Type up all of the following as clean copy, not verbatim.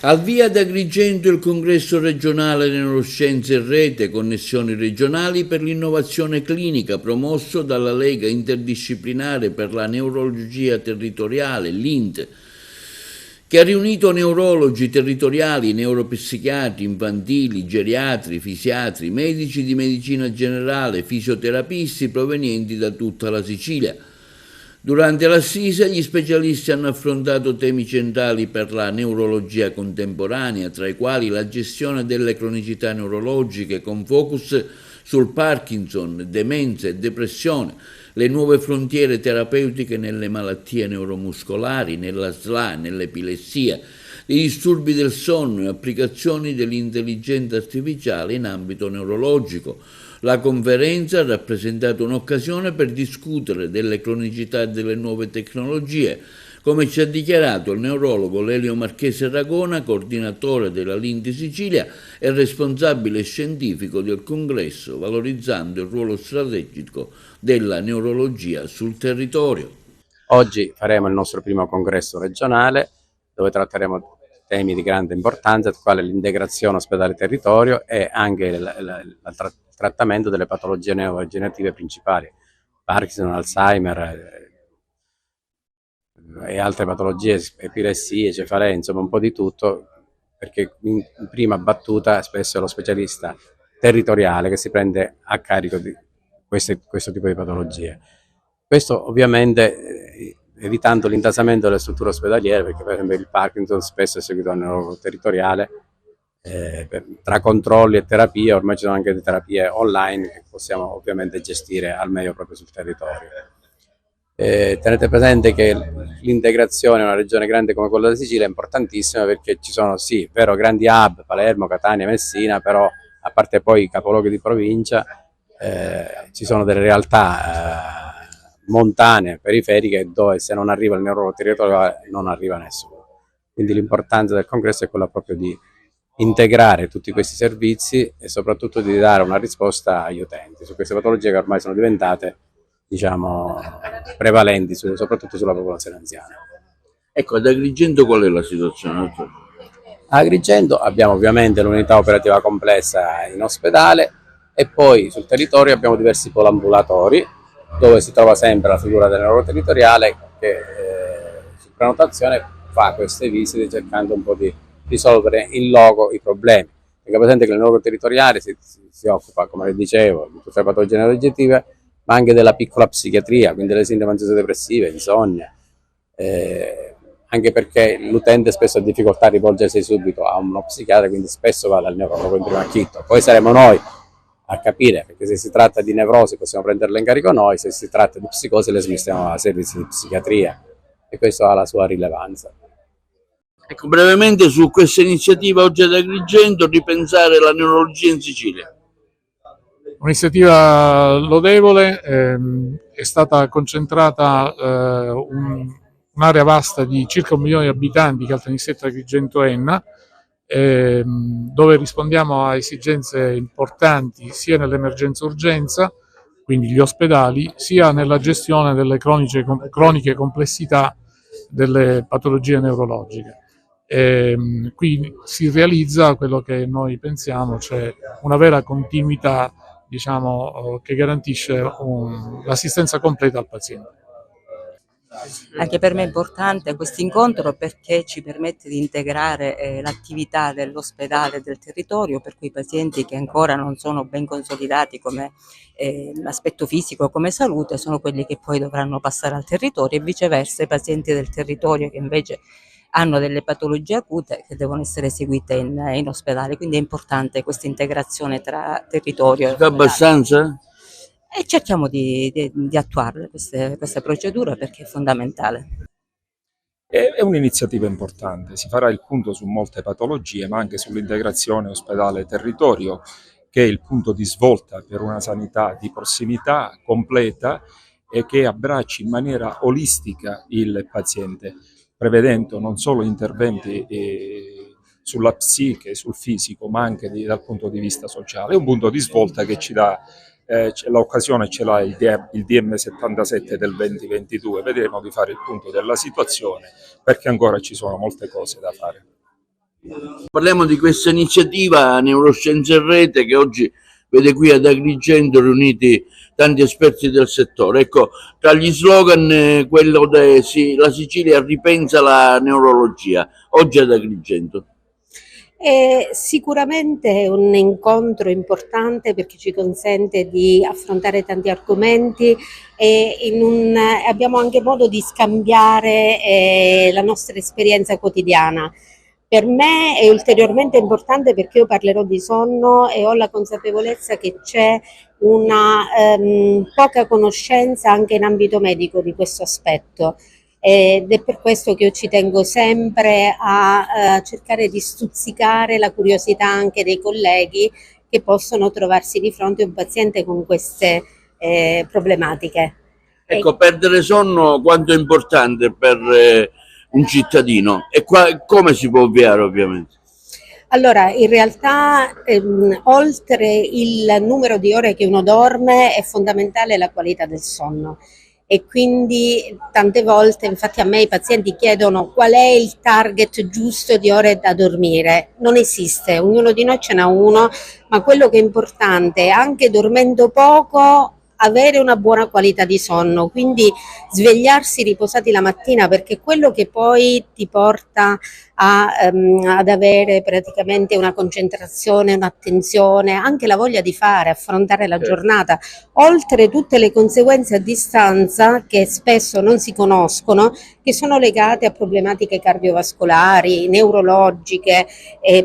Al via ad Agrigento il congresso regionale Neuroscienze in Rete, connessioni regionali per l'innovazione clinica, promosso dalla Lega Interdisciplinare per la Neurologia Territoriale, l'INT, che ha riunito neurologi territoriali, neuropsichiatri infantili, geriatri, fisiatri, medici di medicina generale, fisioterapisti provenienti da tutta la Sicilia. Durante l'assise gli specialisti hanno affrontato temi centrali per la neurologia contemporanea, tra i quali la gestione delle cronicità neurologiche con focus sul Parkinson, demenza e depressione, le nuove frontiere terapeutiche nelle malattie neuromuscolari, nella SLA, nell'epilessia, i disturbi del sonno e applicazioni dell'intelligenza artificiale in ambito neurologico. La conferenza ha rappresentato un'occasione per discutere delle cronicità e delle nuove tecnologie, come ci ha dichiarato il neurologo Lelio Marchese Ragona, coordinatore della Lindi Sicilia e responsabile scientifico del congresso, valorizzando il ruolo strategico della neurologia sul territorio. Oggi faremo il nostro primo congresso regionale, dove tratteremo temi di grande importanza, quale l'integrazione ospedale-territorio e anche il trattamento delle patologie neurodegenerative principali, Parkinson, Alzheimer e altre patologie, epilessie, cefalee, insomma un po' di tutto, perché in prima battuta spesso è lo specialista territoriale che si prende a carico di questo tipo di patologie. Questo ovviamente evitando l'intasamento delle strutture ospedaliere, perché per esempio il Parkinson spesso è seguito a neurologo territoriale, tra controlli e terapie. Ormai ci sono anche le terapie online che possiamo ovviamente gestire al meglio proprio sul territorio. Tenete presente che l'integrazione in una regione grande come quella della Sicilia è importantissima, perché ci sono sì, vero, grandi hub, Palermo, Catania, Messina, però a parte poi i capoluoghi di provincia ci sono delle realtà montane, periferiche, dove se non arriva il neurologo territoriale non arriva nessuno. Quindi l'importanza del congresso è quella proprio di integrare tutti questi servizi e soprattutto di dare una risposta agli utenti su queste patologie che ormai sono diventate, diciamo, prevalenti soprattutto sulla popolazione anziana. Ecco, ad Agrigento qual è la situazione? A Agrigento abbiamo ovviamente l'unità operativa complessa in ospedale e poi sul territorio abbiamo diversi polambulatori dove si trova sempre la figura del neurologo territoriale che su prenotazione fa queste visite cercando un po' di risolvere in loco i problemi. Tenga presente che il neurologo territoriale si occupa, come le dicevo, di tutte le patologie neurodegenerative, ma anche della piccola psichiatria, quindi delle sindromi ansioso-depressive, insonnia, anche perché l'utente spesso ha difficoltà a rivolgersi subito a uno psichiatra, quindi spesso va dal neurologo in primo acchito. Poi saremo noi a capire, perché se si tratta di nevrosi possiamo prenderle in carico noi, se si tratta di psicosi le smestiamo a servizi di psichiatria, e questo ha la sua rilevanza. Ecco, brevemente su questa iniziativa oggi ad Agrigento, ripensare la neurologia in Sicilia. Un'iniziativa lodevole, è stata concentrata un'area vasta di circa 1 milione di abitanti che è il distretto Agrigento Enna, dove rispondiamo a esigenze importanti sia nell'emergenza urgenza, quindi gli ospedali, sia nella gestione delle croniche complessità delle patologie neurologiche. Qui si realizza quello che noi pensiamo, cioè una vera continuità, diciamo, che garantisce l'assistenza completa al paziente. Anche per me è importante questo incontro perché ci permette di integrare l'attività dell'ospedale e del territorio per quei pazienti che ancora non sono ben consolidati come aspetto fisico, come salute, sono quelli che poi dovranno passare al territorio, e viceversa i pazienti del territorio che invece hanno delle patologie acute che devono essere seguite in ospedale. Quindi è importante questa integrazione tra territorio e ospedale. Abbastanza? E cerchiamo di attuarle queste procedure, perché è fondamentale. È un'iniziativa importante, si farà il punto su molte patologie, ma anche sull'integrazione ospedale-territorio, che è il punto di svolta per una sanità di prossimità completa e che abbracci in maniera olistica il paziente, prevedendo non solo interventi sulla psiche, sul fisico, ma anche dal punto di vista sociale. È un punto di svolta che ci dà l'occasione, ce l'ha il DM 77 del 2022, vedremo di fare il punto della situazione, perché ancora ci sono molte cose da fare. Parliamo di questa iniziativa Neuroscienze in Rete che oggi vede qui ad Agrigento riuniti tanti esperti del settore. Ecco, tra gli slogan quello la Sicilia ripensa la neurologia, oggi ad Agrigento. È sicuramente un incontro importante perché ci consente di affrontare tanti argomenti e abbiamo anche modo di scambiare la nostra esperienza quotidiana. Per me è ulteriormente importante perché io parlerò di sonno e ho la consapevolezza che c'è una poca conoscenza anche in ambito medico di questo aspetto. Ed è per questo che io ci tengo sempre a cercare di stuzzicare la curiosità anche dei colleghi che possono trovarsi di fronte a un paziente con queste problematiche. Ecco, perdere sonno quanto è importante per un cittadino e come si può ovviare ovviamente? Allora, in realtà oltre il numero di ore che uno dorme è fondamentale la qualità del sonno. E quindi tante volte, infatti a me i pazienti chiedono qual è il target giusto di ore da dormire. Non esiste, ognuno di noi ce n'ha uno, ma quello che è importante, anche dormendo poco, avere una buona qualità di sonno, quindi svegliarsi riposati la mattina, perché quello che poi ti porta ad avere praticamente una concentrazione, un'attenzione, anche la voglia di fare, affrontare la giornata, oltre tutte le conseguenze a distanza che spesso non si conoscono, che sono legate a problematiche cardiovascolari, neurologiche,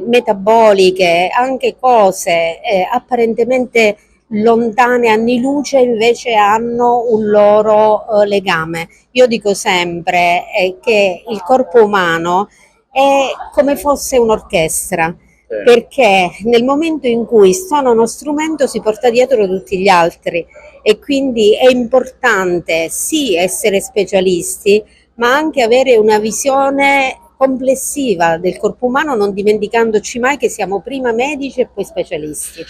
metaboliche, anche cose apparentemente lontane anni luce invece hanno un loro legame. Io dico sempre che il corpo umano è come fosse un'orchestra, perché nel momento in cui suona uno strumento si porta dietro tutti gli altri e quindi è importante sì essere specialisti, ma anche avere una visione complessiva del corpo umano, non dimenticandoci mai che siamo prima medici e poi specialisti.